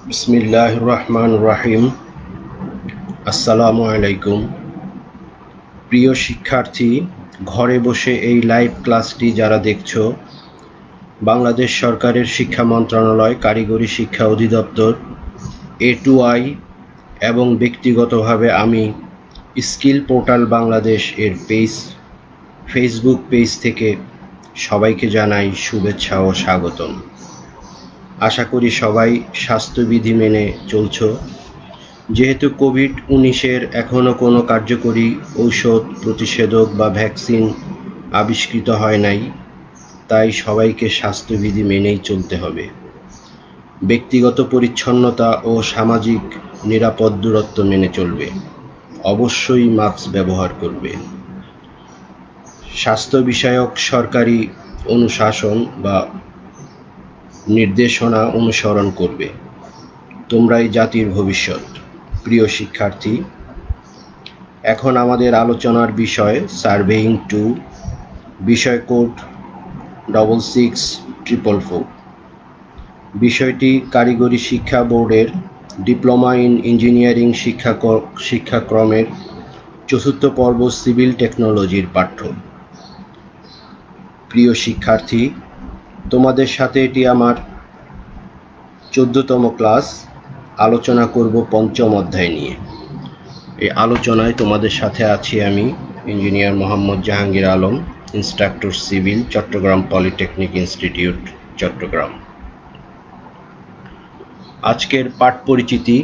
বিসমিল্লাহির রহমানির রহিম। আসসালামু আলাইকুম। প্রিয় শিক্ষার্থী, ঘরে বসে এই লাইভ ক্লাসটি যারা দেখছো, বাংলাদেশ সরকারের শিক্ষা মন্ত্রণালয়, কারিগরি শিক্ষা অধিদপ্তর, A2I এবং ব্যক্তিগতভাবে আমি স্কিল পোর্টাল বাংলাদেশ এর ফেসবুক পেজ থেকে সবাইকে জানাই শুভেচ্ছা ও স্বাগতম। আশা করি সবাই স্বাস্থ্যবিধি মেনে চলছো। যেহেতু কোভিড-19 এখনো কোনো কার্যকরী ঔষধ, প্রতিষেধক বা ভ্যাকসিন আবিষ্কৃত হয় নাই, তাই সবাইকে স্বাস্থ্যবিধি মেনেই চলতে হবে। ব্যক্তিগত পরিচ্ছন্নতা ও সামাজিক নিরাপদ দূরত্ব মেনে চলবে। অবশ্যই মাস্ক ব্যবহার করবে। স্বাস্থ্য বিষয়ক সরকারি অনুশাসন বা নির্দেশনা অনুসরণ করবে। তোমরাই জাতির ভবিষ্যৎ। প্রিয় শিক্ষার্থী, এখন আমাদের আলোচনার বিষয় সার্ভেইং 2, বিষয় কোড 66444। বিষয়টি কারিগরি শিক্ষা বোর্ডের ডিপ্লোমা ইন ইঞ্জিনিয়ারিং শিক্ষাক্রমের ৪র্থ পর্ব সিভিল টেকনোলজির পাঠ্য। প্রিয় শিক্ষার্থী, তোমাদের সাথে এটি আমার 14তম ক্লাস। আলোচনা করব পঞ্চম অধ্যায় নিয়ে। এই আলোচনায় তোমাদের সাথে আছি আমি, engineer Mohammad Jahangir Alam, instructor civil, Chattogram polytechnic institute, Chattogram. আজকের পাঠ পরিচিতি।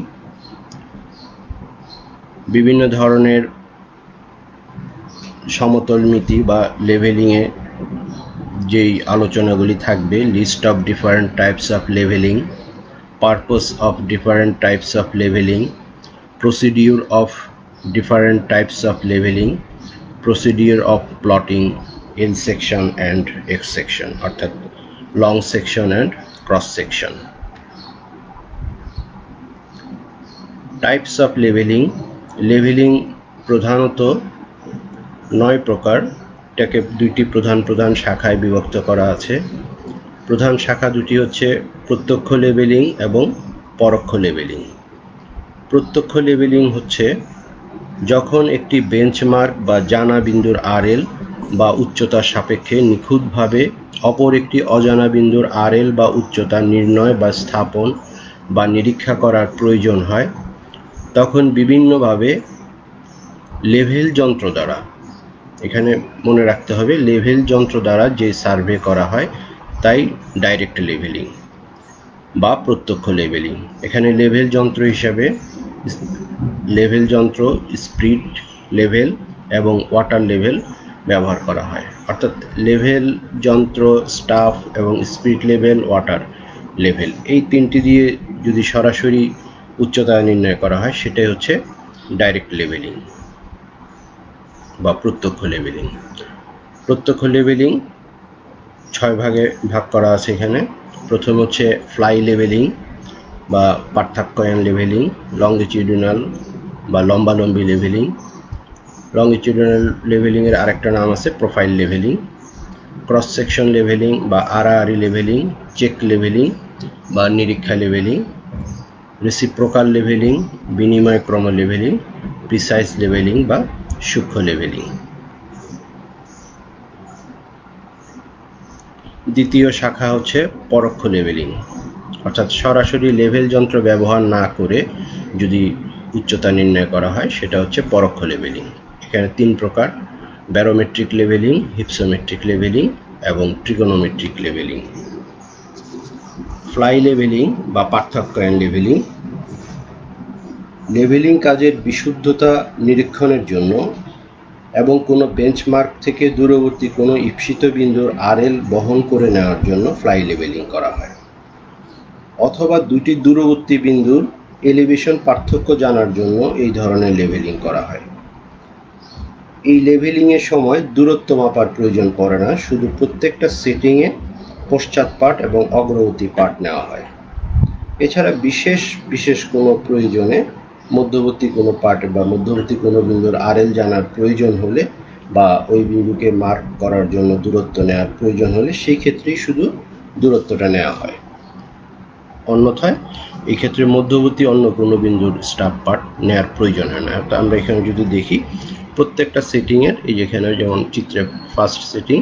বিভিন্ন ধরনের সমতলমিতি বা লেভেলিংয়ে যেই আলোচনাগুলি থাকবে, list of different types of levelling, purpose of different types of levelling, procedure of different types of leveling, procedure of plotting, L section and X section, অর্থাৎ long section and cross section. Types of leveling. Leveling প্রধানত 9 প্রকার। এটাকে দুইটি প্রধান শাখায় বিভক্ত করা আছে। প্রধান শাখা দুটি হচ্ছে প্রত্যক্ষ লেভেলিং এবং পরোক্ষ লেভেলিং। প্রত্যক্ষ লেভেলিং হচ্ছে যখন একটি বেঞ্চমার্ক বা জানা বিন্দুর RL বা উচ্চতার সাপেক্ষে নিখুঁতভাবে অপর একটি অজানা বিন্দুর RL বা উচ্চতা নির্ণয় বা স্থাপন বা নিরীক্ষা করার প্রয়োজন হয়, তখন বিভিন্নভাবে লেভেল যন্ত্র দ্বারা, এখানে মনে রাখতে হবে লেভেল যন্ত্র দ্বারা যে সার্ভে করা হয় তাই ডাইরেক্ট লেভেলিং বা প্রত্যক্ষ লেভেলিং। এখানে লেভেল যন্ত্র হিসাবে লেভেল যন্ত্র, স্পিড লেভেল এবং ওয়াটার লেভেল ব্যবহার করা হয়। অর্থাৎ লেভেল যন্ত্র, স্টাফ এবং স্পিড লেভেল, ওয়াটার লেভেল, এই তিনটি দিয়ে যদি সরাসরি উচ্চতা নির্ণয় করা হয় সেটাই হচ্ছে ডাইরেক্ট লেভেলিং বা প্রত্যক্ষ লেভেলিং। প্রত্যক্ষ লেভেলিং 6 ভাগে ভাগ করা আছে এখানে। প্রথম হচ্ছে ফ্লাই লেভেলিং বা পার্থক্যায়ন লেভেলিং, লংগিটিউডিনাল বা লম্বালম্বি লেভেলিং। লংগিটিউডিনাল লেভেলিংয়ের আরেকটা নাম আছে profile leveling. Cross section leveling বা আড়াআড়ি লেভেলিং, চেক লেভেলিং বা নিরীক্ষা লেভেলিং, রেসিপ্রোকাল লেভেলিং, বিনিময় ক্রম লেভেলিং, প্রিসাইজ লেভেলিং বা সূক্ষ্ম লেভেলিং। দ্বিতীয় শাখা হচ্ছে পরোক্ষ লেভেলিং, অর্থাৎ সরাসরি লেভেল যন্ত্র ব্যবহার না করে যদি উচ্চতা নির্ণয় করা হয় সেটা হচ্ছে পরোক্ষ লেভেলিং। এখানে 3 প্রকার: ব্যারোমেট্রিক লেভেলিং, হিপসোমেট্রিক লেভেলিং এবং ট্রিগোনোমেট্রিক লেভেলিং। ফ্লাই লেভেলিং বা পার্থক্যায়ন লেভেলিং। লেভেলিং কাজের বিশুদ্ধতা নিরীক্ষণের জন্য এবং কোনো বেঞ্চমার্ক থেকে দূরবর্তী কোনো ঈপ্সিত বিন্দুর RL বহন করে নেওয়ার জন্য ফ্লাই লেভেলিং করা হয়, অথবা দুটি দূরবর্তী বিন্দুর এলিভেশন পার্থক্য জানার জন্য এই ধরনের লেভেলিং করা হয়। এই লেভেলিংয়ের সময় দূরত্ব মাপার প্রয়োজন পড়ে না, শুধু প্রত্যেকটা সেটিংয়ে পশ্চাৎ পাট এবং অগ্রবর্তী পাট নেওয়া হয়। এছাড়া বিশেষ কোনো প্রয়োজনে মধ্যবর্তী কোনো পার্ট বা মধ্যবর্তী কোনো বিন্দুর RL জানার প্রয়োজন হলে বা ওই বিন্দুকে মার্ক করার জন্য দূরত্ব নেওয়ার প্রয়োজন হলে সেই ক্ষেত্রেই শুধু দূরত্বটা নেওয়া হয়। অন্যথায় এই ক্ষেত্রে মধ্যবর্তী অন্য কোনো বিন্দুর স্টাব পার্ট নেওয়ার প্রয়োজন হয় না। তো আমরা এখানে যদি দেখি প্রত্যেকটা সেটিংয়ের, এই যেখানে যেমন চিত্রে ফার্স্ট সেটিং,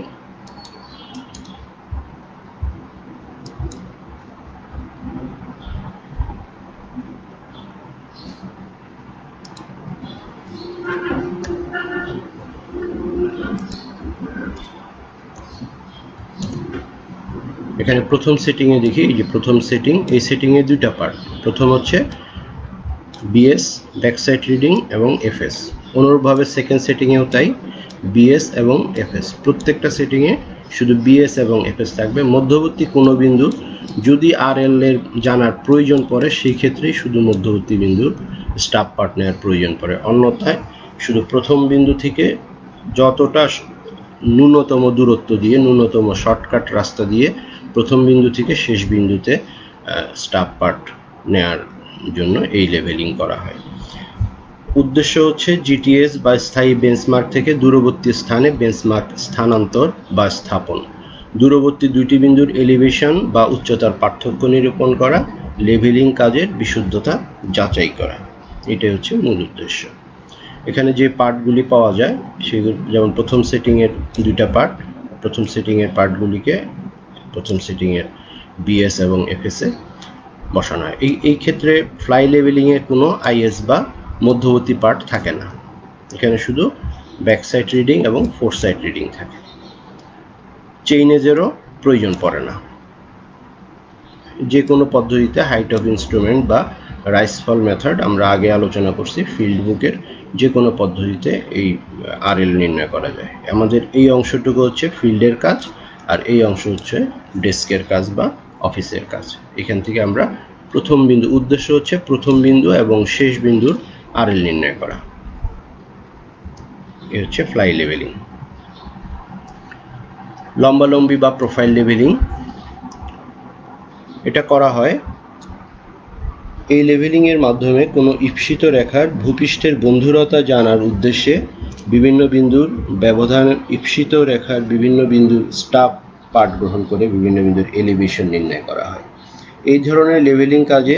এখানে প্রথম সেটিংয়ে দেখি, এই যে প্রথম সেটিং, এই সেটিংয়ে দুইটা পার্ট। প্রথম হচ্ছে বিএস ব্যাক সাইড রিডিং এবং এফএস। অনুরূপভাবে সেকেন্ড সেটিংয়েও তাই, বিএস এবং এফএস। প্রত্যেকটা সেটিংয়ে শুধু বিএস এবং এফএস থাকবে। মধ্যবর্তী কোনো বিন্দু যদি আরএল এর জানার প্রয়োজন পড়ে সেই ক্ষেত্রেই শুধু মধ্যবর্তী বিন্দুর স্টাব পার্ট নেওয়ার প্রয়োজন পড়ে। অন্যথায় শুধু প্রথম বিন্দু থেকে যতটা ন্যূনতম দূরত্ব দিয়ে, ন্যূনতম শর্টকাট রাস্তা দিয়ে প্রথম বিন্দু থেকে শেষ বিন্দুতে স্টাব পার্ট নেওয়ার জন্য এই লেভেলিং করা হয়। উদ্দেশ্য হচ্ছে জিটিএস বা স্থায়ী বেঞ্চমার্ক থেকে দূরবর্তী স্থানে বেঞ্চমার্ক স্থানান্তর বা স্থাপন, দূরবর্তী দুইটি বিন্দুর এলিভেশন বা উচ্চতার পার্থক্য নিরূপণ করা, লেভেলিং কাজের বিশুদ্ধতা যাচাই করা, এটাই হচ্ছে মূল উদ্দেশ্য। এখানে যে পার্টগুলি পাওয়া যায় সেগুলো যেমন প্রথম সেটিংয়ের দুইটা পার্ট, প্রথম সেটিংয়ের পার্টগুলিকে প্রথম সেটিংয়ের বিএস এবং এফএসে বসানো হয়। এই ক্ষেত্রে ফ্লাই লেভেলিংয়ে কোনো আইএস বা মধ্যবর্তী পার্ট থাকে না, এখানে শুধু ব্যাক সাইড রিডিং এবং ফোর সাইড রিডিং থাকে। চেইনেজেরও প্রয়োজন পড়ে না। যে কোনো পদ্ধতিতে হাইট অফ ইনস্ট্রুমেন্ট বা রাইসফল মেথড আমরা আগে আলোচনা করছি, ফিল্ড বুকের যে কোনো পদ্ধতিতে এই আরএল নির্ণয় করা যায়। আমাদের এই অংশটুকু হচ্ছে ফিল্ডের কাজ, আর এই অংশ হচ্ছে ডেস্কের কাজ বা অফিসের কাজ। এখান থেকে আমরা প্রথম বিন্দু, উদ্দেশ্য হচ্ছে প্রথম বিন্দু এবং শেষ বিন্দুর আরএল নির্ণয় করা। এ হচ্ছে ফ্লাই লেভেলিং। লম্বালম্বি বা প্রোফাইল লেভেলিং, এটা করা হয় এই লেভেলিংয়ের মাধ্যমে কোনো ঈপ্সিত রেখার ভূপৃষ্ঠের বন্ধুরতা জানার উদ্দেশ্যে বিভিন্ন বিন্দুর ব্যবধান, ঈপ্সিত রেখার বিভিন্ন বিন্দুর স্টাব পার্ট গ্রহণ করে বিভিন্ন বিন্দুর এলিভেশন নির্ণয় করা হয়। এই ধরনের লেভেলিং কাজে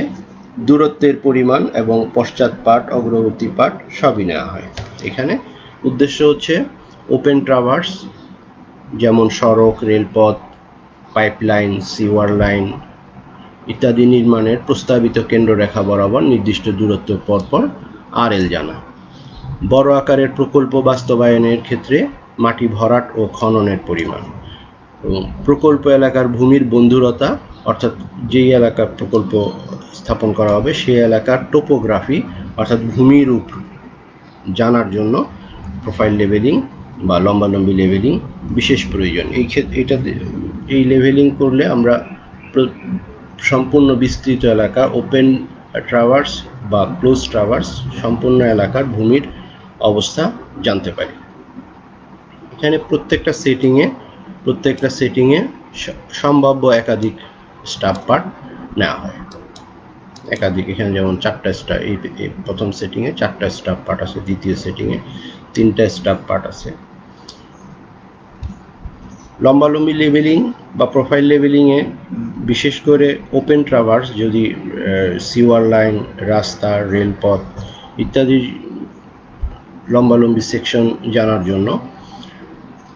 দূরত্বের পরিমাণ এবং পশ্চাৎ পার্ট, অগ্রবর্তী পার্ট সবই নেওয়া হয়। এখানে উদ্দেশ্য হচ্ছে ওপেন ট্রাভার্স, যেমন সড়ক, রেলপথ, পাইপলাইন, সিওয়ার লাইন ইত্যাদি নির্মাণের প্রস্তাবিত কেন্দ্ররেখা বরাবর নির্দিষ্ট দূরত্ব পরপর আরএল জানা। বড় আকারের প্রকল্প বাস্তবায়নের ক্ষেত্রে মাটি ভরাট ও খননের পরিমাণ এবং প্রকল্প এলাকার ভূমির বন্ধুরতা, অর্থাৎ যেই এলাকার প্রকল্প স্থাপন করা হবে সেই এলাকার টোপোগ্রাফি অর্থাৎ ভূমিরূপ জানার জন্য প্রোফাইল লেভেলিং বা লম্বালম্বি লেভেলিং বিশেষ প্রয়োজন। এই লেভেলিং করলে আমরা সম্পূর্ণ বিস্তৃত এলাকা, ওপেন ট্রাভার্স বা ক্লোজ ট্রাভার্স, সম্পূর্ণ এলাকার ভূমির অবস্থা জানতে পারি। এখানে প্রত্যেকটা সেটিংয়ে সম্ভাব্য একাধিক স্টাব পার্ট নেওয়া হয়। একাধিক, এখানে যেমন চারটা স্টাব, এই প্রথম সেটিংয়ে চারটা স্টাব পার্ট আছে, দ্বিতীয় সেটিংয়ে তিনটা স্টাব পার্ট আছে। লম্বালম্বি লেভেলিং বা প্রোফাইল লেভেলিংয়ে বিশেষ করে ওপেন ট্রাভার্স, যদি সিওয়ার লাইন, রাস্তা, রেলপথ ইত্যাদি লম্বালম্বি সেকশন জানার জন্য,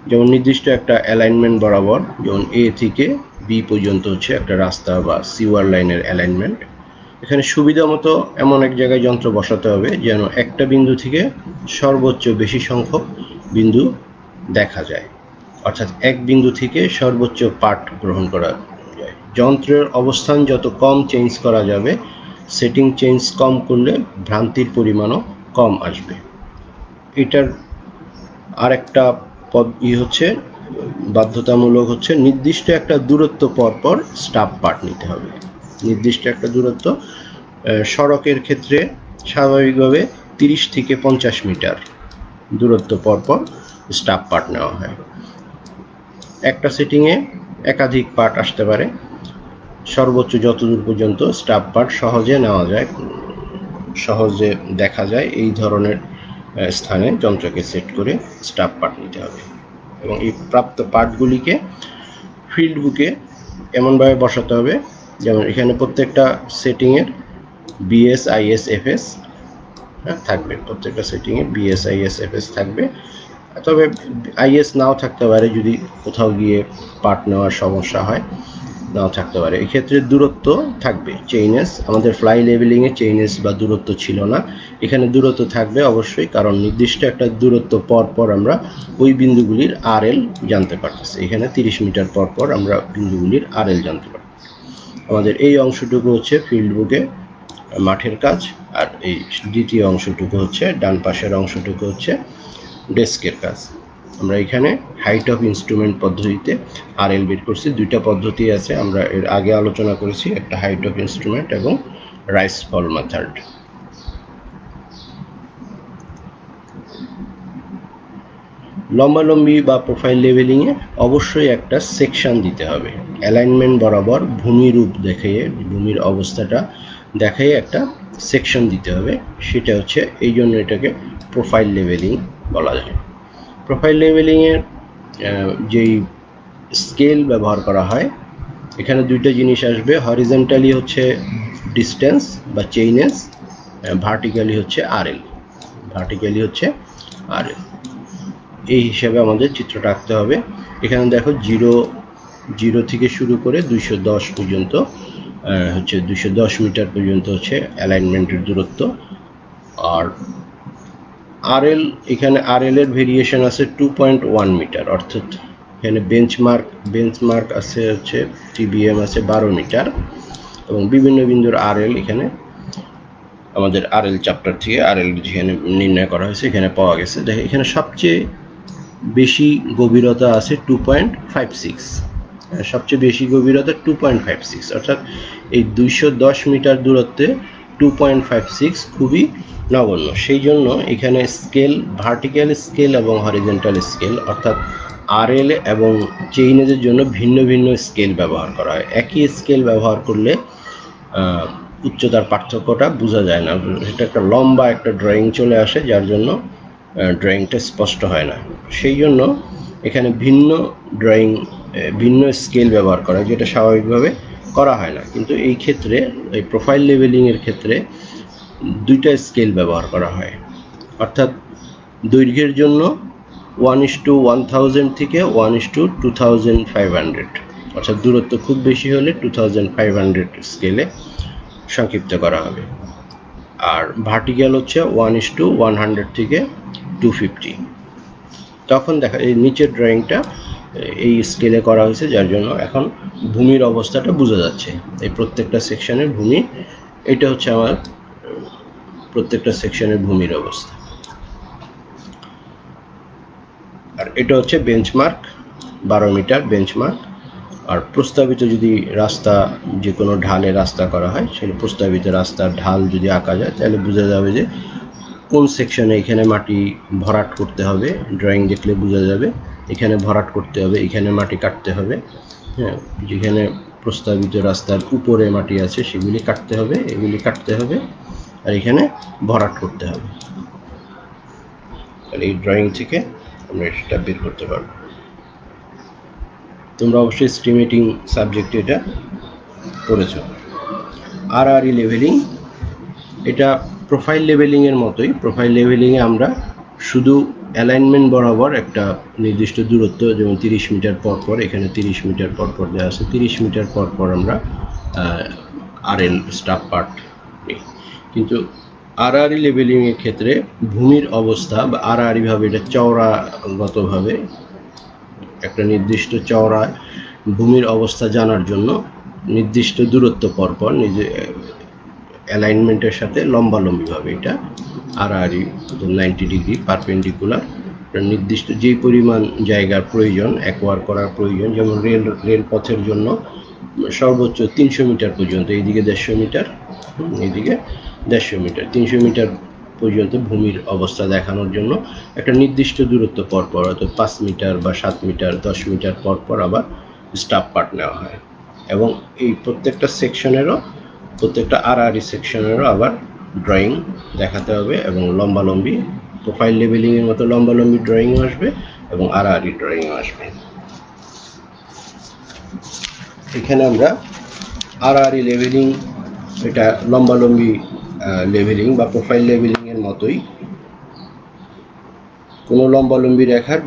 যেমন নির্দিষ্ট একটা অ্যালাইনমেন্ট বরাবর, যেমন এ থেকে বি পর্যন্ত হচ্ছে একটা রাস্তা বা সিওয়ার লাইনের অ্যালাইনমেন্ট। এখানে সুবিধা মতো এমন এক জায়গায় যন্ত্র বসাতে হবে যেন একটা বিন্দু থেকে সর্বোচ্চ বেশি সংখ্যক বিন্দু দেখা যায়, অর্থাৎ এক বিন্দু থেকে সর্বোচ্চ পার্ট গ্রহণ করা যায়। যন্ত্রের অবস্থান যত কম চেঞ্জ করা যাবে, সেটিং চেঞ্জ কম করলে ভ্রান্তির পরিমাণও কম আসবে। এটার আরেকটা হচ্ছে বাধ্যতামূলক হচ্ছে নির্দিষ্ট একটা দূরত্ব পরপর স্টাব পার্ট নিতে হবে। নির্দিষ্ট একটা দূরত্ব, সড়কের ক্ষেত্রে স্বাভাবিকভাবে 30 থেকে 50 মিটার দূরত্ব পরপর স্টাব পার্ট নেওয়া হয়। একটা সেটিংয়ে একাধিক পার্ট আসতে পারে, সর্বোচ্চ যতদূর পর্যন্ত স্টাব পার্ট সহজে নেওয়া যায়, সহজে দেখা যায়, এই ধরনের স্থানে যন্ত্রকে সেট করে স্টাব পার্ট নিতে হবে এবং এই প্রাপ্ত পার্টগুলিকে ফিল্ড বুকে এমনভাবে বসাতে হবে যেমন এখানে প্রত্যেকটা সেটিংয়ের বিএস আইএস এফএস থাকবে, প্রত্যেকটা সেটিংয়ে বিএস আইএস এফএস থাকবে। তবে আইএস নাও থাকতে পারে যদি কোথাও গিয়ে পার্ট নেওয়ার সমস্যা হয়, নাও থাকতে পারে। এক্ষেত্রে দূরত্ব থাকবে চেইনেস, আমাদের ফ্লাই লেভেলিংয়ে চেইনেস বা দূরত্ব ছিল না, এখানে দূরত্ব থাকবে অবশ্যই, কারণ নির্দিষ্ট একটা দূরত্ব পর পর আমরা ওই বিন্দুগুলির আরএল জানতে পারতেছি। এখানে 30 মিটার পর পর আমরা বিন্দুগুলির আরএল জানতে পারি। আমাদের এই অংশটুকু হচ্ছে ফিল্ড বুকে মাঠের কাজ, আর এই দ্বিতীয় অংশটুকু হচ্ছে ডান পাশের অংশটুকু হচ্ছে ডেস্কের কাজ। আমরা এখানে হাইট অফ ইনস্ট্রুমেন্ট পদ্ধতিতে আরএল বের করছি। দুইটা পদ্ধতি আছে, আমরা এর আগে আলোচনা করেছি, একটা হাইট অফ ইনস্ট্রুমেন্ট এবং রাইস ফল মেথড। লম্বালম্বি বা প্রোফাইল লেভেলিংয়ে অবশ্যই একটা সেকশন দিতে হবে, অ্যালাইনমেন্ট বরাবর ভূমিরূপ দেখিয়ে, ভূমির অবস্থাটা দেখাই একটা সেকশন দিতে হবে। সেটা হচ্ছে এই জন্য এটাকে প্রোফাইল লেভেলিং বলা যায়। প্রোফাইল লেভেলিংয়ের যেই স্কেল ব্যবহার করা হয়, এখানে দুইটা জিনিস আসবে, হরিজন্টালি হচ্ছে ডিস্টেন্স বা চেইনেস, ভার্টিক্যালি হচ্ছে আরএল, ভার্টিক্যালি হচ্ছে আরএল। এই হিসাবে আমাদের চিত্রটা আঁকতে হবে। এখানে দেখো জিরো থেকে শুরু করে 210 পর্যন্ত হচ্ছে 210 মিটার পর্যন্ত হচ্ছে অ্যালাইনমেন্টের দূরত্ব। আর আরএল, এখানে আরএল এর ভেরিয়েশন আছে 2.1 মিটার, অর্থাৎ এখানে বেঞ্চমার্ক আছে হচ্ছে টিবিএম আছে 12 মিটার, এবং বিভিন্ন বিন্দুর আরএল এখানে আমাদের আরএল চ্যাপ্টার থেকে আরএল যেখানে নির্ণয় করা হয়েছে এখানে পাওয়া গেছে। দেখো এখানে সবচেয়ে বেশি গভীরতা আছে 2.56, সবচেয়ে বেশি গভীরতা 2.56, অর্থাৎ এই 210 মিটার দূরত্বে 2.56 খুবই নগণ্য। সেই জন্য এখানে স্কেল, ভার্টিক্যাল স্কেল এবং হরিজন্টাল স্কেল, অর্থাৎ আরএল এবং চেইনেজের জন্য ভিন্ন ভিন্ন স্কেল ব্যবহার করা হয়। একই স্কেল ব্যবহার করলে উচ্চতার পার্থক্যটা বোঝা যায় না, এটা একটা লম্বা একটা ড্রয়িং চলে আসে, যার জন্য ড্রয়িংটা স্পষ্ট হয় না। সেই জন্য এখানে ভিন্ন স্কেল ব্যবহার করা হয়, যেটা স্বাভাবিকভাবে করা হয় না। কিন্তু এই ক্ষেত্রে এই প্রোফাইল লেভেলিংয়ের ক্ষেত্রে দুইটা স্কেল ব্যবহার করা হয়, অর্থাৎ দৈর্ঘ্যের জন্য 1:1000 থেকে 1:2500, অর্থাৎ দূরত্ব খুব বেশি হলে 2500 স্কেলে সংক্ষিপ্ত করা হবে। আর ভার্টিক্যাল হচ্ছে 1:100 থেকে 250। তখন দেখা এই নিচের ড্রয়িংটা এই স্কেলে করা হয়েছে, যার জন্য এখন ভূমির অবস্থাটা বোঝা যাচ্ছে। এই প্রত্যেকটা সেকশনের ভূমি, এটা হচ্ছে আমার প্রত্যেকটা সেকশনের ভূমির অবস্থা। আর এটা হচ্ছে বেঞ্চমার্ক 12 মিটার বেঞ্চমার্ক। আর প্রস্তাবিত যদি রাস্তা, যে কোনো ঢালে রাস্তা করা হয়, সেই প্রস্তাবিত রাস্তার ঢাল যদি আঁকা যায় তাহলে বোঝা যাবে যে কোন সেকশনে এখানে মাটি ভরাট করতে হবে। ড্রয়িং দেখলে বোঝা যাবে এখানে ভরাট করতে হবে, এখানে মাটি কাটতে হবে। হ্যাঁ, যেখানে প্রস্তাবিত রাস্তার উপরে মাটি আছে সেগুলি কাটতে হবে, এগুলি কাটতে হবে, আর এখানে ভরাট করতে হবে। আর এই ড্রয়িং থেকে আমরা এটা বের করতে পারবো। তোমরা অবশ্যই এস্টিমেটিং সাবজেক্টে এটা পড়েছ। আরআরই লেভেলিং, এটা প্রোফাইল লেভেলিংয়ের মতোই। প্রোফাইল লেভেলিংয়ে আমরা শুধু অ্যালাইনমেন্ট বরাবর একটা নির্দিষ্ট দূরত্ব, যেমন 30 মিটার পর পর, এখানে 30 মিটার পর পর দেওয়া আছে, 30 মিটার পর পর আমরা আরএল স্টাফ পার্ট নিই। কিন্তু আরআরই লেভেলিংয়ের ক্ষেত্রে ভূমির অবস্থা বা আরআরইভাবে এটা চওড়াগতভাবে একটা নির্দিষ্ট চওড়া ভূমির অবস্থা জানার জন্য নির্দিষ্ট দূরত্ব পরপর নিজে অ্যালাইনমেন্টের সাথে লম্বালম্বিভাবে এটা আরআরই 90 ডিগ্রি পারপেন্ডিকুলার, নির্দিষ্ট যেই পরিমাণ জায়গার প্রয়োজন অ্যাকোয়ার করার প্রয়োজন, যেমন রেলপথের জন্য সর্বোচ্চ 300 মিটার পর্যন্ত, এইদিকে 150 মিটার, এইদিকে 150 মিটার, 300 মিটার পর্যন্ত ভূমির অবস্থা দেখানোর জন্য একটা নির্দিষ্ট দূরত্ব পরপর, হয়তো 5 মিটার বা 7 মিটার 10 মিটার পরপর আবার স্টাফ পার্ট নেওয়া হয়। এবং এই প্রত্যেকটা সেকশনেরও, প্রত্যেকটা আরআরই সেকশনেরও আবার ড্রয়িং দেখাতে হবে, এবং লম্বালম্বি প্রোফাইল লেভেলিংয়ের মতো লম্বালম্বি ড্রয়িংও আসবে এবং আরআরই ড্রয়িংও আসবে। এখানে আমরা আরআরই লেভেলিং, এটা লম্বালম্বি লেভেলিং বা প্রোফাইল লেভেলিং এর মতোই। কোনো লম্বালম্বি রেখার,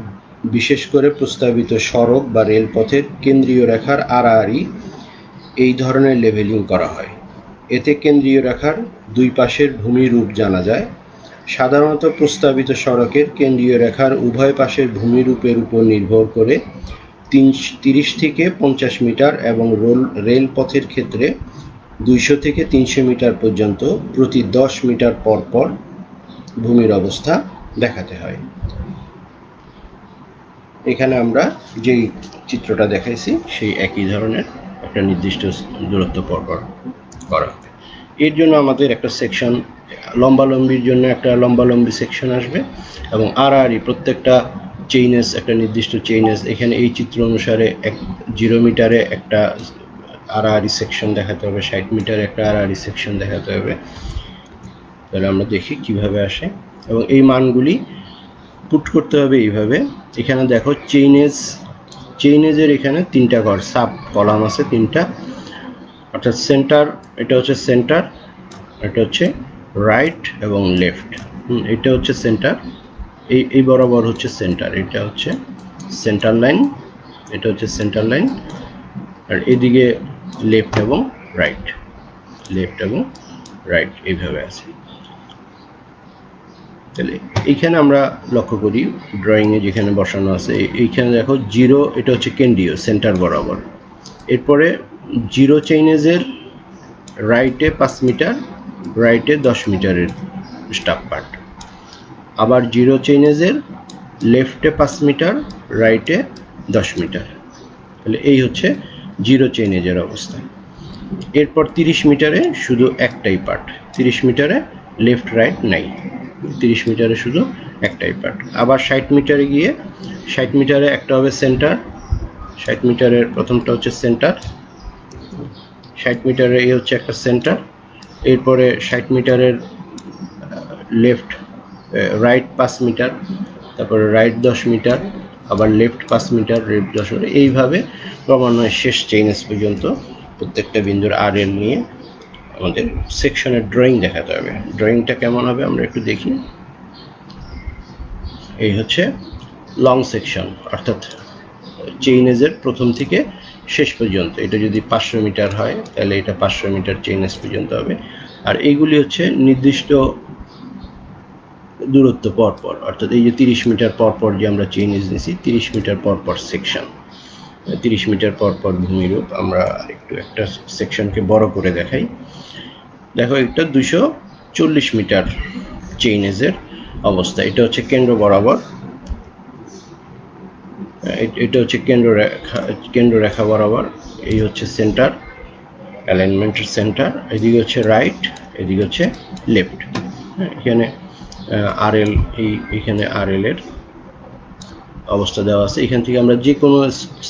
বিশেষ করে প্রস্তাবিত সড়ক বা রেলপথের কেন্দ্রীয় রেখার আড়াআড়ি এই ধরনের লেভেলিং করা হয়। এতে কেন্দ্রীয় রেখার দুই পাশের ভূমিরূপ জানা যায়। সাধারণত প্রস্তাবিত সড়কের কেন্দ্রীয় রেখার উভয় পাশের ভূমিরূপের উপর নির্ভর করে 30 থেকে 50 মিটার এবং রেলপথের ক্ষেত্রে 200 থেকে 300 মিটার পর্যন্ত প্রতি 10 মিটার পর পর ভূমির অবস্থা দেখাতে হয়। এখানে আমরা যেই চিত্রটা দেখাইছি সেই একই ধরনের একটা নির্দিষ্ট দূরত্ব পরপর করা হবে। এর জন্য আমাদের একটা সেকশন, লম্বালম্বির জন্য একটা লম্বালম্বি সেকশন আসবে এবং আড়াআড়ি প্রত্যেকটা চেইনেস, একটা নির্দিষ্ট চেইনেস, এখানে এই চিত্র অনুসারে 0 মিটারে একটা আড়াআড়ি সেকশন দেখাতে হবে, 60 মিটারে একটা আড়াআড়ি সেকশন দেখাতে হবে। তাহলে আমরা দেখি কিভাবে আসে এবং এই মানগুলি পুট করতে হবে এইভাবে। এখানে দেখো চেইনেজের এখানে 3টা ঘর, সাব কলাম আছে 3টা, অর্থাৎ সেন্টার, এটা হচ্ছে সেন্টার, এটা হচ্ছে রাইট এবং লেফট। এটা হচ্ছে সেন্টার, এই বরাবর হচ্ছে সেন্টার, এটা হচ্ছে সেন্টার লাইন, এটা হচ্ছে সেন্টার লাইন, আর এদিকে লেফট এবং রাইট, লেফট এবং রাইট এইভাবে আছে। তাহলে এইখানে আমরা লক্ষ্য করি ড্রয়িংয়ে যেখানে বসানো আছে, এইখানে দেখো 0, এটা হচ্ছে কেন্দ্রীয় সেন্টার বরাবর। এরপরে 0 চেইনেজের রাইটে 5 মিটার, রাইটে 10 মিটারের স্টাফ পার্ট, আবার 0 চেইনেজের লেফটে 5 মিটার, রাইটে 10 মিটার। তাহলে এই হচ্ছে 0 চেইনেজের অবস্থা। এরপর 30 মিটারে শুধু একটাই পার্ট, 30 মিটারে লেফট রাইট নাই, 30 মিটারে শুধু একটাই পার্ট। আবার 60 মিটারে গিয়ে 60 মিটারে একটা হবে সেন্টার, 60 মিটারের প্রথমটা হচ্ছে সেন্টার, 60 মিটারে এই হচ্ছে একটা সেন্টার। এরপরে 60 মিটারের লেফট রাইট 5 মিটার, তারপরে রাইট 10 মিটার, আবার লেফট 5 মিটার, লেফট 10 মিটার, এইভাবে ক্রমান্বয়ে শেষ চেইনেস পর্যন্ত প্রত্যেকটা বিন্দুর আরএল নিয়ে আমাদের সেকশনের ড্রয়িং দেখাতে হবে। ড্রয়িংটা কেমন হবে আমরা একটু দেখি। এই হচ্ছে লং সেকশন, অর্থাৎ চেইনেজের প্রথম থেকে শেষ পর্যন্ত। এটা যদি 500 মিটার হয় তাহলে এটা 500 মিটার চেইনেজ পর্যন্ত হবে। আর এইগুলি হচ্ছে নির্দিষ্ট দূরত্ব পরপর, অর্থাৎ এই যে 30 মিটার পরপর যে আমরা চেইনেজ নিয়েছি, 30 মিটার পরপর সেকশন, 30 মিটার পরপর ভূমিরূপ। আমরা একটু একটা সেকশনকে বড় করে দেখাই। দেখো এটা 240 মিটার চেইনেজের অবস্থা। এটা হচ্ছে কেন্দ্র বরাবর, এটা হচ্ছে কেন্দ্র রেখা বরাবর, এই হচ্ছে সেন্টার, অ্যালাইনমেন্টের সেন্টার, এদিকে হচ্ছে রাইট, এদিকে হচ্ছে লেফট। এখানে আরএল, এইখানে আরএল এর অবস্থা দেওয়া আছে। এখান থেকে আমরা যে কোনো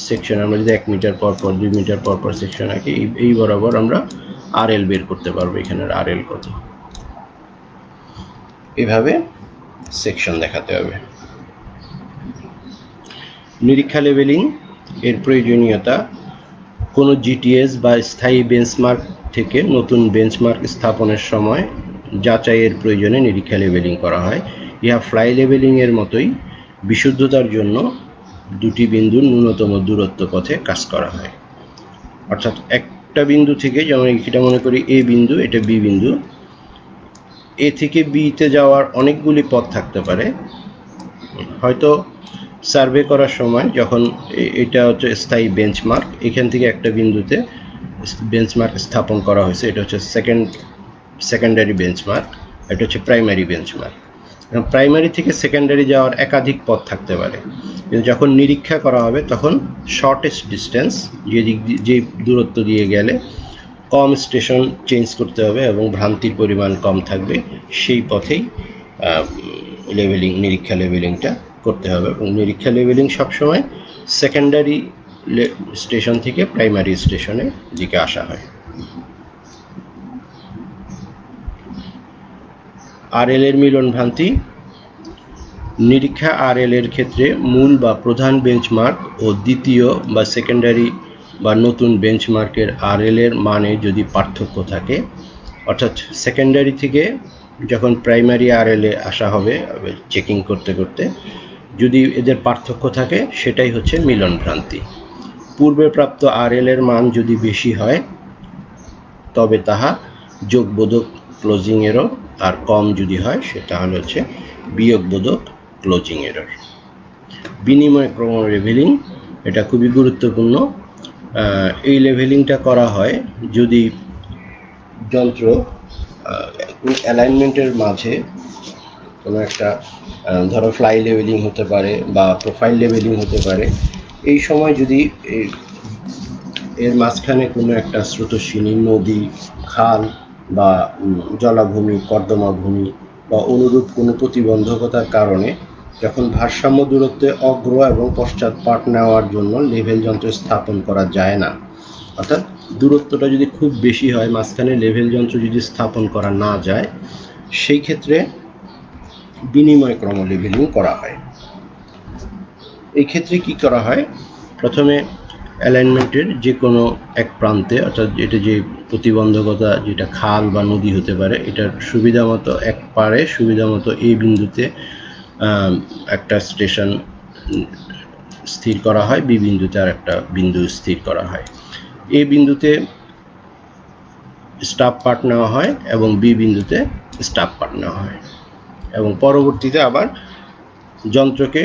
সেকশন, আমরা যদি 1 মিটার পরপর 2 মিটার পরপর সেকশন আঁকি, এই বরাবর আমরা আরএল বের করতে পারবো, এখানের আরএল কত। এভাবে সেকশন দেখাতে হবে। নিরীক্ষা লেভেলিং এর প্রয়োজনীয়তা, কোনো জিটিএস বা স্থায়ী বেঞ্চমার্ক থেকে নতুন বেঞ্চমার্ক স্থাপনের সময় যাচাইয়ের প্রয়োজনে নিরীক্ষা লেভেলিং করা হয়। ইহা ফ্লাই লেভেলিং এর মতোই বিশুদ্ধতার জন্য দুটি বিন্দুর ন্যূনতম দূরত্ব পথে কাজ করা হয়। অর্থাৎ একটা বিন্দু থেকে, যেমন এটা মনে করি এ বিন্দু, এটা বি বিন্দু, এ থেকে বিতে যাওয়ার অনেকগুলি পথ থাকতে পারে। হয়তো সার্ভে করার সময় যখন এটা হচ্ছে স্থায়ী বেঞ্চমার্ক, এখান থেকে একটা বিন্দুতে বেঞ্চমার্ক স্থাপন করা হয়েছে, এটা হচ্ছে সেকেন্ডারি বেঞ্চমার্ক, এটা হচ্ছে প্রাইমারি বেঞ্চমার্ক। প্রাইমারি থেকে সেকেন্ডারি যাওয়ার একাধিক পথ থাকতে পারে, কিন্তু যখন নিরীক্ষা করা হবে তখন শর্টেস্ট ডিস্টেন্স, যে দূরত্ব দিয়ে গেলে কম স্টেশন চেঞ্জ করতে হবে এবং ভ্রান্তির পরিমাণ কম থাকবে, সেই পথেই নিরীক্ষা লেভেলিংটা করতে হবে। এবং নিরীক্ষা লেভেলিং সবসময় সেকেন্ডারি স্টেশন থেকে প্রাইমারি স্টেশনের দিকে আসা হয়। আরএল এর মিলন ভ্রান্তি। নিরীক্ষা আরএল এর ক্ষেত্রে মূল বা প্রধান বেঞ্চমার্ক ও দ্বিতীয় বা সেকেন্ডারি বা নতুন বেঞ্চমার্কের আরএল এর মানে যদি পার্থক্য থাকে, অর্থাৎ সেকেন্ডারি থেকে যখন প্রাইমারি আরএল এ আসা হবে চেকিং করতে করতে যদি এদের পার্থক্য থাকে সেটাই হচ্ছে মিলন ভ্রান্তি। পূর্বে প্রাপ্ত আরএল এর মান যদি বেশি হয় তবে তাহা যোগবোধক ক্লোজিং এরর, আর কম যদি হয় সেটা হচ্ছে বিয়োগবোধক ক্লোজিং এরর। বিনিময় ক্রম লেভেলিং এটা খুবই গুরুত্বপূর্ণ। এই লেভেলিংটা করা হয় যদি যন্ত্র অ্যালাইনমেন্টের মাঝে কোনো একটা ধরো ফ্লাই লেভেলিং হতে পারে বা প্রোফাইল লেভেলিং হতে পারে, এই সময় যদি এর মাঝখানে কোনো একটা স্রোতস্বিনী নদী, খাল বা জলাভূমি, কর্দমা ভূমি বা অনুরূপ কোনো প্রতিবন্ধকতার কারণে যখন ভারসাম্য দূরত্বে অগ্র এবং পশ্চাৎ পাঠ নেওয়ার জন্য লেভেল যন্ত্র স্থাপন করা যায় না, অর্থাৎ দূরত্বটা যদি খুব বেশি হয়, মাঝখানে লেভেল যন্ত্র যদি স্থাপন করা না যায়, সেই ক্ষেত্রে বিনিময় ক্রম লেভেলিং করা হয়। এই ক্ষেত্রে কি করা হয়, প্রথমে অ্যালাইনমেন্টের যে কোনো এক প্রান্তে, অর্থাৎ এটা যে প্রতিবন্ধকতা যেটা খাল বা নদী হতে পারে, এটার সুবিধা মতো এক পারে সুবিধা মতো এই বিন্দুতে একটা স্টেশন স্থির করা হয়, বি বিন্দুতে আর একটা বিন্দু স্থির করা হয়। এ বিন্দুতে স্টাফ পার্ট নেওয়া হয় এবং বি বিন্দুতে স্টাফ পার্ট নেওয়া হয়, এবং পরবর্তীতে আবার যন্ত্রকে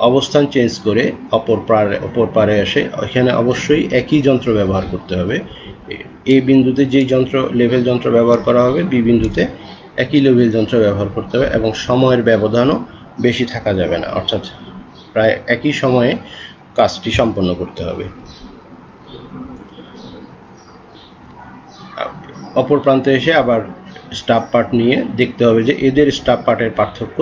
অবস্থান চেঞ্জ করে অপর পারে এসে এখানে অবশ্যই একই যন্ত্র ব্যবহার করতে হবে। এ বিন্দুতে যেই লেভেল যন্ত্র ব্যবহার করা হবে, বি বিন্দুতে একই লেভেল যন্ত্র ব্যবহার করতে হবে, এবং সময়ের ব্যবধানও বেশি থাকা যাবে না, অর্থাৎ প্রায় একই সময়ে কাজটি সম্পন্ন করতে হবে। অপর প্রান্তে এসে আবার স্টাফ পার্ট নিয়ে দেখতে হবে যে এদের স্টাফ পার্টের পার্থক্য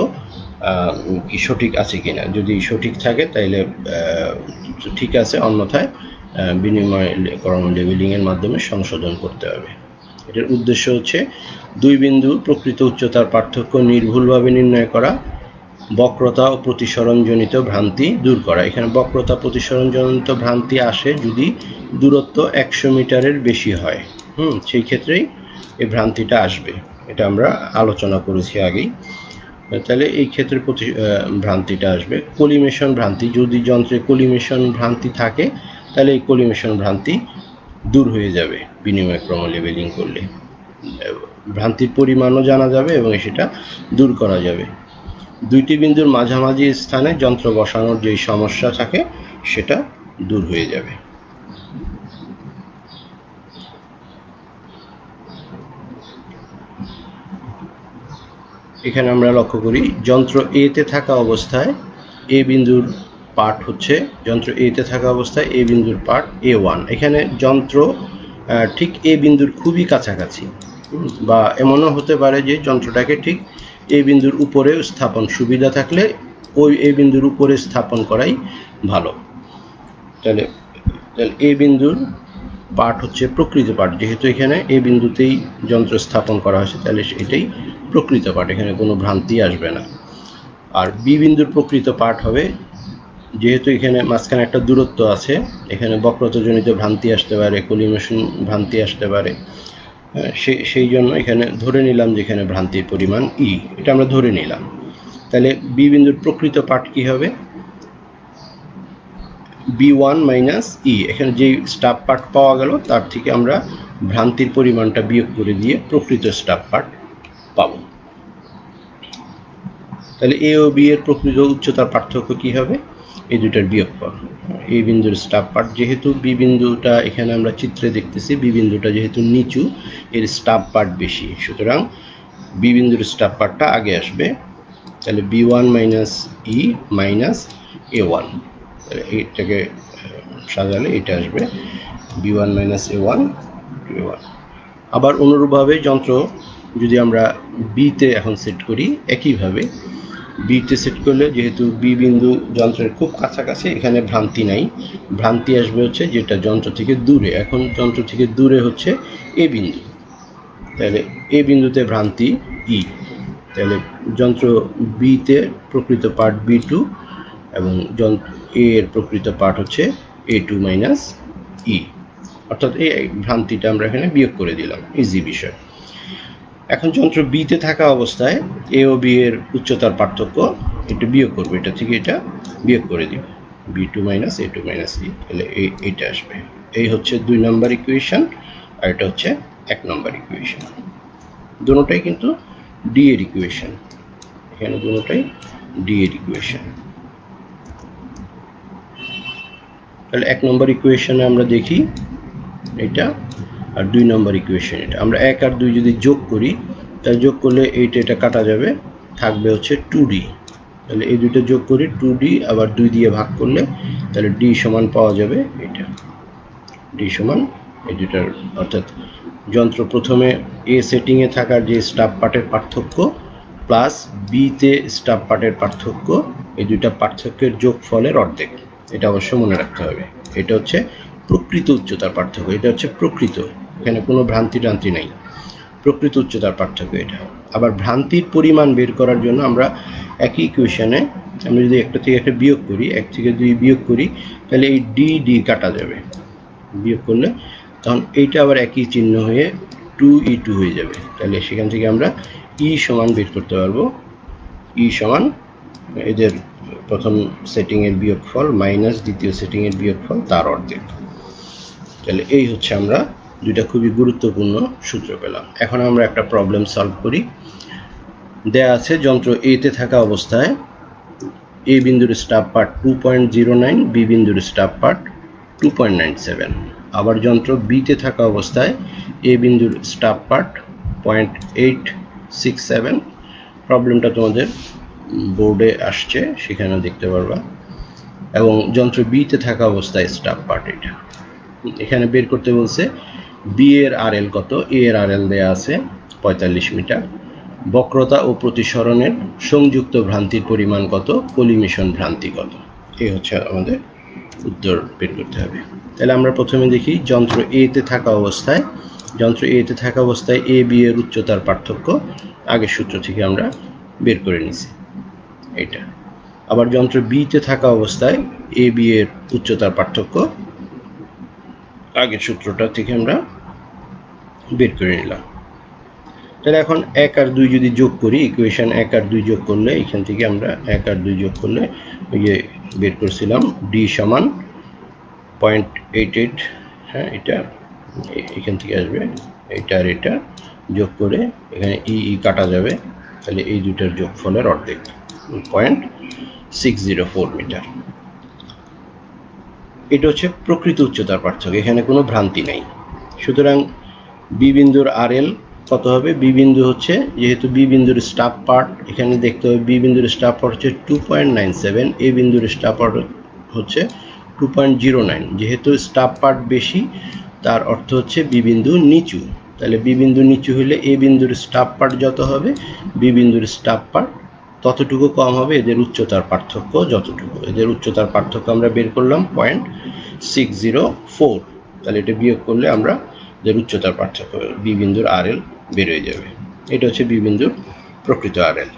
কি সঠিক আছে কিনা। যদি সঠিক থাকে তাইলে ঠিক আছে, অন্যথায় বিনিময় করণ লেভেলিংয়ের মাধ্যমে সংশোধন করতে হবে। এটার উদ্দেশ্য হচ্ছে দুই বিন্দুর প্রকৃত উচ্চতার পার্থক্য নির্ভুলভাবে নির্ণয় করা, বক্রতা ও প্রতিসরণজনিত ভ্রান্তি দূর করা। এখানে বক্রতা প্রতিসরণজনিত ভ্রান্তি আসে যদি দূরত্ব 100 মিটারের বেশি হয়, সেই ক্ষেত্রেই এই ভ্রান্তিটা আসবে। এটা আমরা আলোচনা করেছি আগেই। তাহলে এই ক্ষেত্রে ভ্রান্তিটা আসবে। কলিমেশন ভ্রান্তি, যদি যন্ত্রে কলিমেশন ভ্রান্তি থাকে তাহলে এই কলিমেশন ভ্রান্তি দূর হয়ে যাবে বিনিময় ক্রম লেভেলিং করলে। ভ্রান্তির পরিমাণও জানা যাবে এবং সেটা দূর করা যাবে। দুইটি বিন্দুর মাঝামাঝি স্থানে যন্ত্র বসানোর যেই সমস্যা থাকে সেটা দূর হয়ে যাবে। এখানে আমরা লক্ষ্য করি যন্ত্র এ তে থাকা অবস্থায় এ বিন্দুর পার্ট হচ্ছে, যন্ত্র এ তে থাকা অবস্থায় এ বিন্দুর পার্ট A1। এখানে যন্ত্র ঠিক এ বিন্দুর খুবই কাছাকাছি, বা এমনও হতে পারে যে যন্ত্রটাকে ঠিক এ বিন্দুর উপরে স্থাপন সুবিধা থাকলে ওই এ বিন্দুর উপরে স্থাপন করাই ভালো। তাহলে এ বিন্দুর পার্ট হচ্ছে প্রকৃত পার্ট, যেহেতু এখানে এ বিন্দুতেই যন্ত্র স্থাপন করা হয়েছে তাহলে এটাই প্রকৃত পার্ট, এখানে কোনো ভ্রান্তি আসবে না। আর বি বিন্দুর প্রকৃত পার্ট হবে, যেহেতু এখানে মাঝখানে একটা দূরত্ব আছে, এখানে বক্রতাজনিত ভ্রান্তি আসতে পারে, কলিমেশন ভ্রান্তি আসতে পারে, সেই জন্য এখানে ধরে নিলাম যে এখানে ভ্রান্তির পরিমাণ ই, এটা আমরা ধরে নিলাম। তাহলে বি বিন্দুর প্রকৃত পার্ট কি হবে, B1 মাইনাস ই। এখানে যে স্টাফ পার্ট পাওয়া গেল তার থেকে আমরা ভ্রান্তির পরিমাণটা বিয়োগ করে দিয়ে প্রকৃত স্টাফ পার্ট পাবো। তাহলে এ ও বি এর প্রকৃত উচ্চতার পার্থক্য কি হবে, এই দুইটার বিয়োগফল। এই বিন্দুর স্টাফ পার্ট, যেহেতু বি বিন্দুটা এখানে আমরা চিত্রে দেখতেছি, বি বিন্দুটা যেহেতু নিচু, এর স্টাফ পার্ট বেশি, সুতরাং বি বিন্দুর স্টাফ পার্টটা আগে আসবে। তাহলে B1 minus E minus A1, এইটাকে সাজালে এটা আসবে B1 মাইনাস A1 A1। আবার অনুরূপভাবে যন্ত্র যদি আমরা বিতে এখন সেট করি, একইভাবে বিতে সেট করলে যেহেতু বি বিন্দু যন্ত্রের খুব কাছাকাছি, এখানে ভ্রান্তি নাই, ভ্রান্তি আসবে হচ্ছে যেটা যন্ত্র থেকে দূরে। এখন যন্ত্র থেকে দূরে হচ্ছে এ বিন্দু, তাহলে এ বিন্দুতে ভ্রান্তি ই। তাহলে যন্ত্র বিতে প্রকৃত পার্ট B2 এবং যন্ত্র এ এর প্রকৃত পার্ট হচ্ছে A2 মাইনাস ই, অর্থাৎ এই ভ্রান্তিটা আমরা এখানে বিয়োগ করে দিলাম, ইজি বিষয়। এখন যন্ত্র বিতে থাকা অবস্থায় এ ও বি এর উচ্চতার পার্থক্য একটু বিয়োগ করবে, এটা থেকে এটা বিয়োগ করে দিবে, B2 minus A2 minus E, তাহলে এইটা আসবে। এই হচ্ছে 2 নম্বর ইকুয়েশন, আর এটা হচ্ছে 1 নম্বর ইকুয়েশন। দুটোটাই কিন্তু ডি এর ইকুয়েশন, এখানে দুটোটাই ডি এর ইকুয়েশন। তাহলে 1 নম্বর ইকুয়েশনে আমরা দেখি এটা, আর 2 নম্বর ইকুয়েশন এটা। আমরা 1 আর 2 যদি যোগ করি, তাহলে যোগ করলে এইটা এটা কাটা যাবে, থাকবে হচ্ছে 2D। তাহলে এই দুটো যোগ করি 2D, আবার 2 দিয়ে ভাগ করলে তাহলে D সমান পাওয়া যাবে এটা, D সমান এই দুটার, অর্থাৎ যন্ত্র প্রথমে এ সেটিংয়ে থাকার যে স্টাফ পার্টের পার্থক্য প্লাস বিতে স্টাফ পার্টের পার্থক্য, এই দুইটা পার্থক্যের যোগফলের অর্ধেক, এটা অবশ্য মনে রাখতে হবে। এটা হচ্ছে প্রকৃত উচ্চতার পার্থক্য, এটা হচ্ছে প্রকৃত, এখানে কোনো ভ্রান্তি টান্তি নাই, প্রকৃত উচ্চতার পার্থক্য এটা। আবার ভ্রান্তির পরিমাণ বের করার জন্য আমরা একই ইকুয়েশনে আমরা যদি একটা থেকে একটা বিয়োগ করি, 1 থেকে 2 বিয়োগ করি, তাহলে এই ডি কাটা যাবে, বিয়োগ করলে তখন এইটা আবার একই চিহ্ন হয়ে 2E2 হয়ে যাবে। তাহলে সেখান থেকে আমরা ই সমান বের করতে পারবো, ই সমান এদের প্রথম সেটিংয়ের বিয়োগফল মাইনাস দ্বিতীয় সেটিংয়ের বিয়োগফল তার অর্ধেক। তাহলে এই হচ্ছে আমরা দুইটা খুবই গুরুত্বপূর্ণ সূত্র পেলাম। এখন আমরা একটা প্রবলেম সলভ করি। দেয়া আছে যন্ত্র এ তে থাকা অবস্থায় এ বিন্দুর স্টাফ পার্ট 2.09, বি বিন্দুর স্টাফ পার্ট 2.97। আবার যন্ত্র বিতে থাকা অবস্থায় এ বিন্দুর স্টাফ পার্ট 0.867। প্রবলেমটা তোমাদের বোর্ডে আসছে, সেখানে দেখতে পারবা। এবং যন্ত্র বিতে থাকা অবস্থায় স্টাফ পার্ট এটা, এখানে বের করতে বলছে বি এর আরএল কত, এ এর আরএল দেয়া আছে 45 মিটার, বক্রতা ও প্রতিসরণের সংযুক্ত ভ্রান্তির পরিমাণ কত, কলিমিশন ভ্রান্তি কত, এই হচ্ছে আমাদের উত্তর বের করতে হবে। তাহলে আমরা প্রথমে দেখি যন্ত্র এ তে থাকা অবস্থায়, যন্ত্র এ তে থাকা অবস্থায় এ বি এর উচ্চতার পার্থক্য আগের সূত্র থেকে আমরা বের করে নিছি এটা। আবার যন্ত্র বি তে থাকা অবস্থায় এ বি এর উচ্চতার পার্থক্য আগের সূত্রটা থেকে আমরা বের করে নিলাম। তাহলে এখন 1 আর 2 যদি যোগ করি, ইকুয়েশন 1 আর 2 যোগ করলে এখান থেকে আমরা 1 আর 2 যোগ করলে ওই যে বের করছিলাম ডি সমান 0.88, হ্যাঁ এটা এখান থেকে আসবে, এটা আর এটা যোগ করে এখানে ই কাটা যাবে, তাহলে এই দুটার যোগফলের অর্ধেক 0.604 মিটার। এটা হচ্ছে প্রকৃত উচ্চতার পার্থক্য, এখানে কোনো ভ্রান্তি নেই। সুতরাং বি বিন্দুর আরএল কত হবে, বি বিন্দু হচ্ছে, যেহেতু বি বিন্দুর স্টাফ পার্ট এখানে দেখতে হবে, বি বিন্দুর স্টাফ পার্ট হচ্ছে 2.97, এ বিন্দুর স্টাফ পার্ট হচ্ছে 2.09। যেহেতু স্টাফ পার্ট বেশি, তার অর্থ হচ্ছে বি বিন্দু নিচু, তাহলে বি বিন্দু নিচু হলে এ বিন্দুর স্টাফ পার্ট যত হবে, বি বিন্দুর স্টাফ পার্ট ততটুকু কম হবে এদের উচ্চতার পার্থক্য যতটুকু। এদের উচ্চতার পার্থক্য আমরা বের করলাম 0.604, তাহলে এটা বিয়োগ করলে আমরা এদের উচ্চতার পার্থক্য বি বিন্দুর আরএল বের হয়ে যাবে। এটা হচ্ছে বি বিন্দুর প্রকৃত আরএল।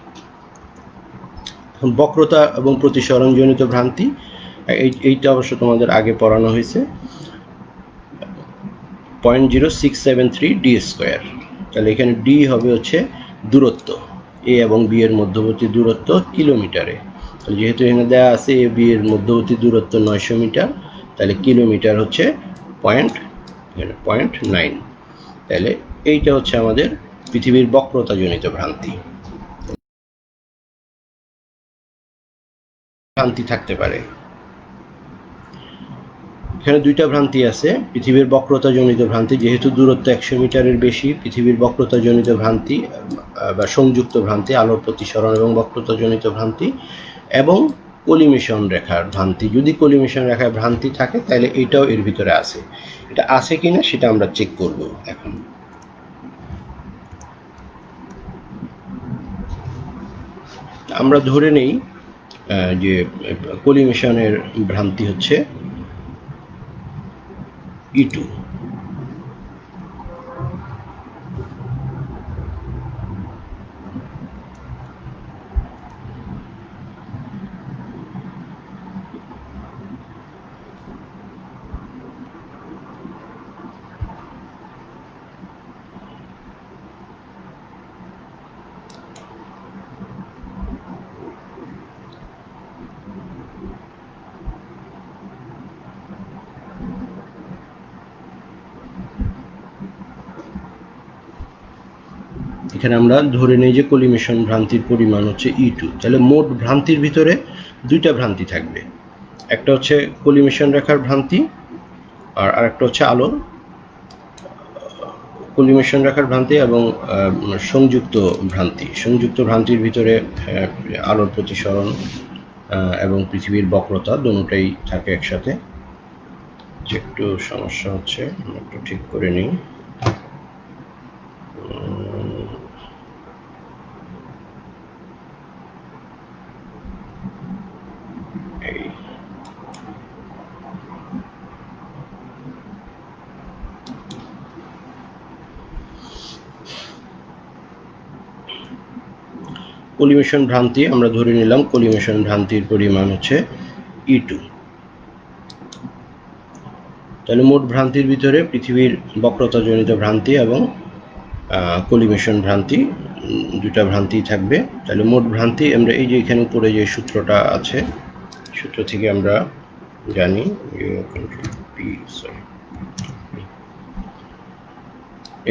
বক্রতা এবং প্রতিসরণজনিত ভ্রান্তি, এইটা অবশ্য তোমাদের আগে পড়ানো হয়েছে, 0.0673 ডি স্কোয়ার। তাহলে এখানে ডি হবে হচ্ছে দূরত্ব, এ এবং বি এর মধ্যবর্তী দূরত্ব কিলোমিটারে। তাহলে যেহেতু এখানে দেওয়া আছে এ বি এর মধ্যবর্তী দূরত্ব 900 মিটার, তাহলে কিলোমিটার হচ্ছে 0.9। তাহলে এইটা হচ্ছে আমাদের পৃথিবীর বক্রতাজনিত ভ্রান্তি। ভ্রান্তি থাকতে পারে, এখানে দুইটা ভ্রান্তি আছে। পৃথিবীর বক্রতাজনিত ভ্রান্তি, যেহেতু দূরত্ব 100 মিটারের বেশি, পৃথিবীর বক্রতাজনিত ভ্রান্তি বা সংযুক্ত ভ্রান্তি, আলোর প্রতিসরণ এবং বক্রতাজনিত ভ্রান্তি, এবং কলিমিশন রেখার ভ্রান্তি। যদি কলিমিশন রেখায় ভ্রান্তি থাকে তাহলে এটাও এর ভিতরে আছে, এটা আছে কিনা সেটা আমরা চেক করব। এখন আমরা ধরে নেই যে কলিমিশনের ভ্রান্তি হচ্ছে E2। এখানে আমরা ধরে নিই যে কলিমেশন ভ্রান্তির পরিমাণ হচ্ছে E2। তাহলে মোট ভ্রান্তির ভিতরে দুইটা ভ্রান্তি থাকবে, একটা হচ্ছে কলিমেশন রেখার ভ্রান্তি আর আরেকটা হচ্ছে আলোর কলিমেশন রেখার ভ্রান্তি এবং সংযুক্ত ভ্রান্তি। সংযুক্ত ভ্রান্তির ভিতরে আলোর প্রতিসরণ এবং পৃথিবীর বক্রতা দুটোই থাকে একসাথে। যে একটু সমস্যা হচ্ছে, আমরা একটু ঠিক করে নিই। কলিমেশন ভ্রান্তি আমরা ধরে নিলাম কলিমেশন ভ্রান্তির পরিমাণ হচ্ছে E2। তাহলে মোট ভ্রান্তির ভিতরে পৃথিবীর বক্রতাজনিত ভ্রান্তি এবং কলিমেশন ভ্রান্তি দুটা ভ্রান্তি থাকবে। তাহলে মোট ভ্রান্তি আমরা এই যে এখানে উপরে যে সূত্রটা আছে, সূত্র থেকে আমরা জানি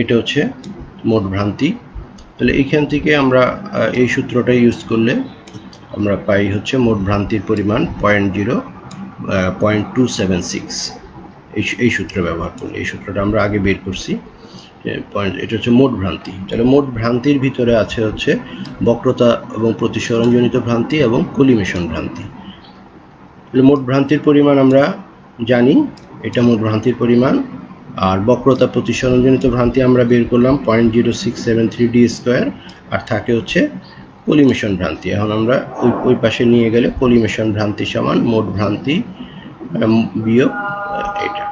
এটা হচ্ছে মোট ভ্রান্তি। তাহলে এইখান থেকে আমরা এই সূত্রটা ইউজ করলে আমরা পাই হচ্ছে মোট ভ্রান্তির পরিমাণ 0.276। এই সূত্র ব্যবহার করলে, এই সূত্রটা আমরা আগে বের করছি, এটা হচ্ছে মোট ভ্রান্তি। তাহলে মোট ভ্রান্তির ভিতরে আছে হচ্ছে বক্রতা এবং প্রতিসরণজনিত ভ্রান্তি এবং কলিমেশন ভ্রান্তি। তাহলে মোট ভ্রান্তির পরিমাণ আমরা জানি, এটা মোট ভ্রান্তির পরিমাণ। আর বক্রতা প্রতিসরণজনিত ভ্রান্তি আমরা বের করলাম 0.0673 d স্কয়ার, আর থাকে হচ্ছে কলিমেশন ভ্রান্তি। এখন আমরা ওই পাশে নিয়ে গেলে কলিমেশন ভ্রান্তি সমান মোট ভ্রান্তি বিয়োগ এটা।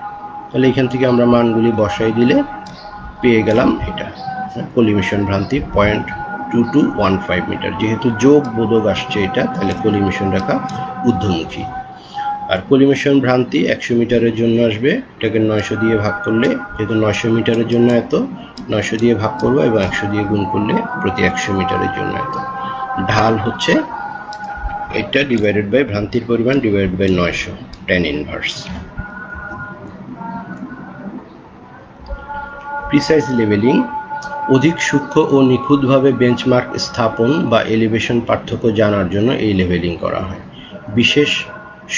তাহলে এখান থেকে আমরা মানগুলি বসাই দিলে পেয়ে গেলাম এটা কলিমেশন ভ্রান্তি 0.2215 মিটার। যেহেতু যোগ বোধক আসছে এটা, তাহলে কলিমেশন রেখা ঊর্ধ্বমুখী। আর কলিমেশন ভ্রান্তি 100 মিটারের জন্য আসবে, এটাকে 900 দিয়ে ভাগ করলে, যেহেতু 900 মিটারের জন্য এত, 900 দিয়ে ভাগ করবো এবং 100 দিয়ে গুণ করলে প্রতি 100 মিটারের জন্য এত। ঢাল হচ্ছে এটা ডিভাইডেড বাই ভ্রান্তির পরিমাণ divided by 900, tan inverse. Precise levelling, অধিক সূক্ষ্ম ও নিখুঁতভাবে বেঞ্চমার্ক স্থাপন বা এলিভেশন পার্থক্য জানার জন্য এই লেভেলিং করা হয়। বিশেষ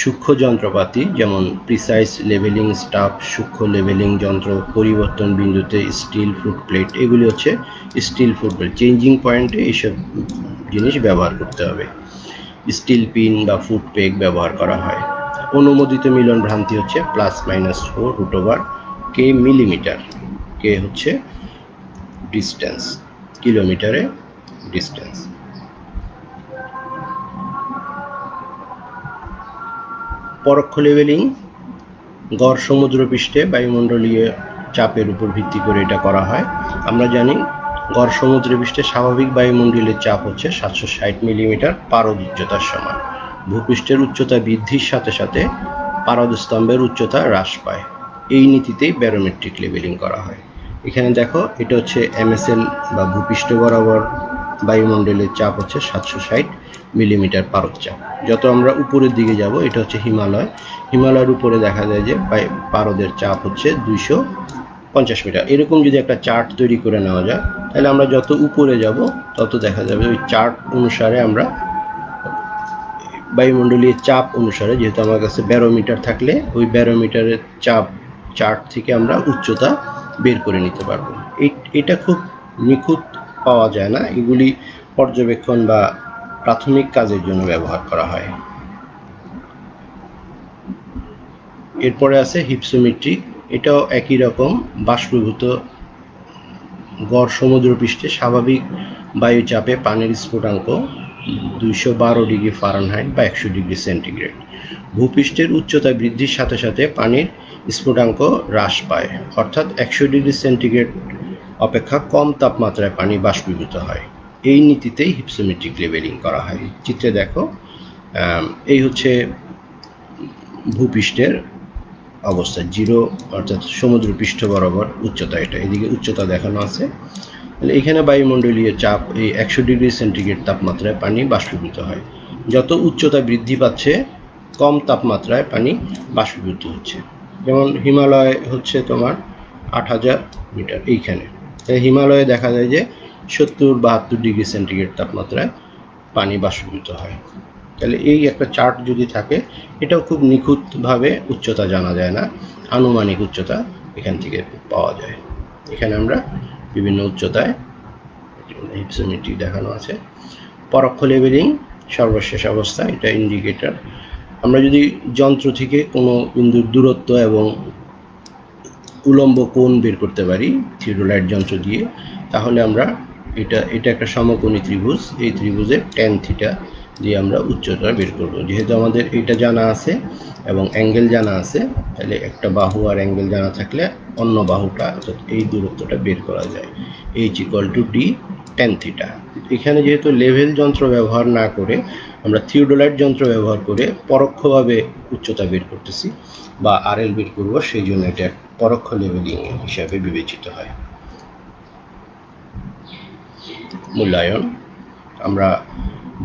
সূক্ষ্ম যন্ত্রপাতি যেমন প্রিসাইজ লেভেলিং স্টাফ, সূক্ষ্ম লেভেলিং যন্ত্র, পরিবর্তন বিন্দুতে স্টিল ফুট প্লেট, এগুলি হচ্ছে স্টিল ফুট প্লেট। চেঞ্জিং পয়েন্টে এইসব জিনিস ব্যবহার করতে হবে। স্টিল পিন বা ফুট পেগ ব্যবহার করা হয়। অনুমোদিত মিলন ভ্রান্তি হচ্ছে +-4√k মিলিমিটার। কে হচ্ছে ডিস্টেন্স, কিলোমিটারে ডিস্টেন্স। পরোক্ষ লেভেলিং, গড় সমুদ্রপৃষ্ঠে বায়ুমণ্ডলীয় চাপের উপর ভিত্তি করে এটা করা হয়। আমরা জানি গড় সমুদ্রপৃষ্ঠে স্বাভাবিক বায়ুমণ্ডলের চাপ হচ্ছে 760 মিলিমিটার পারদ উচ্চতার সমান। ভূপৃষ্ঠের উচ্চতা বৃদ্ধির সাথে সাথে পারদস্তম্ভের উচ্চতা হ্রাস পায়। এই নীতিতেই ব্যারোমেট্রিক লেভেলিং করা হয়। এখানে দেখো এটা হচ্ছে MSL বা ভূপৃষ্ঠ বরাবর বায়ুমণ্ডলের চাপ হচ্ছে 760 মিলিমিটার পারদ চাপ। যত আমরা উপরের দিকে যাব, এটা হচ্ছে হিমালয়, হিমালয়ের উপরে দেখা যায় যে পারদের চাপ হচ্ছে 250 মিটার। এরকম যদি একটা চার্ট তৈরি করে নেওয়া যায়, তাহলে আমরা যত উপরে যাব তত দেখা যাবে ওই চার্ট অনুসারে আমরা বায়ুমণ্ডলীয় চাপ অনুসারে, যেহেতু আমার কাছে ব্যারোমিটার থাকলে ওই ব্যারোমিটারের চাপ চার্ট থেকে আমরা উচ্চতা বের করে নিতে পারবো। এটা খুব নিখুঁত পাওয়া যায় না, এগুলি পর্যবেক্ষণ বা প্রাথমিক কাজের জন্য ব্যবহার করা হয়। এরপরে আছে হিপসোমেট্রিক, এটাও একই রকম। বাষ্পীভূত গড় সমুদ্রপৃষ্ঠে স্বাভাবিক বায়ুচাপে পানির স্ফুটাঙ্ক 212 ডিগ্রি ফারেনহাইট বা 100 ডিগ্রি সেন্টিগ্রেড। ভূপৃষ্ঠের উচ্চতা বৃদ্ধির সাথে সাথে পানির স্ফুটাঙ্ক হ্রাস পায়, অর্থাৎ 100 ডিগ্রি সেন্টিগ্রেড অপেক্ষা কম তাপমাত্রায় পানি বাষ্পীভূত হয়। এই নীতিতেই হিপসোমেট্রিক লেভেলিং করা হয়। চিত্রে দেখো, এই হচ্ছে ভূপৃষ্ঠের অবস্থা, 0 অর্থাৎ সমুদ্রপৃষ্ঠ বরাবর উচ্চতা, এটা এদিকে উচ্চতা দেখানো আছে। তাহলে এখানে বায়ুমণ্ডলীয় চাপ এই 100 ডিগ্রি সেন্টিগ্রেড তাপমাত্রায় পানি বাষ্পীভূত হয়। যত উচ্চতা বৃদ্ধি পাচ্ছে কম তাপমাত্রায় পানি বাষ্পীভূত হচ্ছে। যেমন হিমালয় হচ্ছে তোমার 8000 মিটার এইখানে, তাই হিমালয়ে দেখা যায় যে 70-72 ডিগ্রি সেন্টিগ্রেড তাপমাত্রায় পানি বাষ্পীভূত হয়। তাহলে এই একটা চার্ট যদি থাকে, এটাও খুব নিখুঁতভাবে উচ্চতা জানা যায় না, আনুমানিক উচ্চতা এখান থেকে পাওয়া যায়। এখানে আমরা বিভিন্ন উচ্চতায় হিপসোমিটার দেখানো আছে। পরোক্ষ লেভেলিং সর্বশেষ অবস্থা, এটা ইন্ডিকেটর। আমরা যদি যন্ত্র থেকে কোনো বিন্দুর দূরত্ব এবং উলম্ব কোণ বের করতে পারি থিওডোলাইট যন্ত্র দিয়ে, তাহলে আমরা এটা একটা সমকোণী ত্রিভুজ, এই ত্রিভুজের ট্যান থিটা দিয়ে আমরা উচ্চতা বের করব। যেহেতু আমাদের এটা জানা আছে এবং অ্যাঙ্গেল জানা আছে, তাহলে একটা বাহু আর অ্যাঙ্গেল জানা থাকলে অন্য বাহুটা অর্থাৎ এই দূরত্বটা বের করা যায়। H=D tan theta. এখানে যেহেতু লেভেল যন্ত্র ব্যবহার না করে আমরা থিওডোলাইট যন্ত্র ব্যবহার করে পরোক্ষভাবে উচ্চতা বের করতেছি বা আরএল বের করব, সেই জন্য এটা পরোক্ষ লেভেলিং হিসাবে বিবেচিত হয়। মূল্যায়ন, আমরা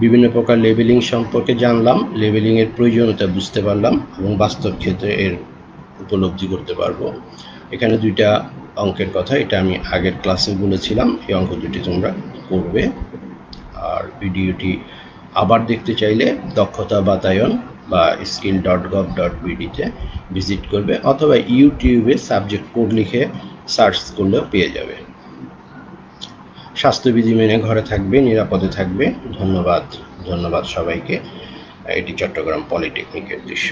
বিভিন্ন প্রকার লেবেলিং সম্পর্কে জানলাম, লেবেলিংয়ের প্রয়োজনীয়তা বুঝতে পারলাম এবং বাস্তব ক্ষেত্রে এর উপলব্ধি করতে পারবো। এখানে দুইটা অঙ্কের কথা, এটা আমি আগের ক্লাসে বলেছিলাম, এই অঙ্ক দুটি তোমরা করবে। আর ভিডিওটি আবার দেখতে চাইলে দক্ষতা বাতায়ন বা skill.gov.bd-তে ভিজিট করবে, অথবা ইউটিউবে সাবজেক্ট কোড লিখে সার্চ করলেও পেয়ে যাবে। স্বাস্থ্যবিধি মেনে ঘরে থাকবে, নিরাপদে থাকবে। ধন্যবাদ সবাইকে। এটি চট্টগ্রাম পলিটেকনিকের দৃশ্য।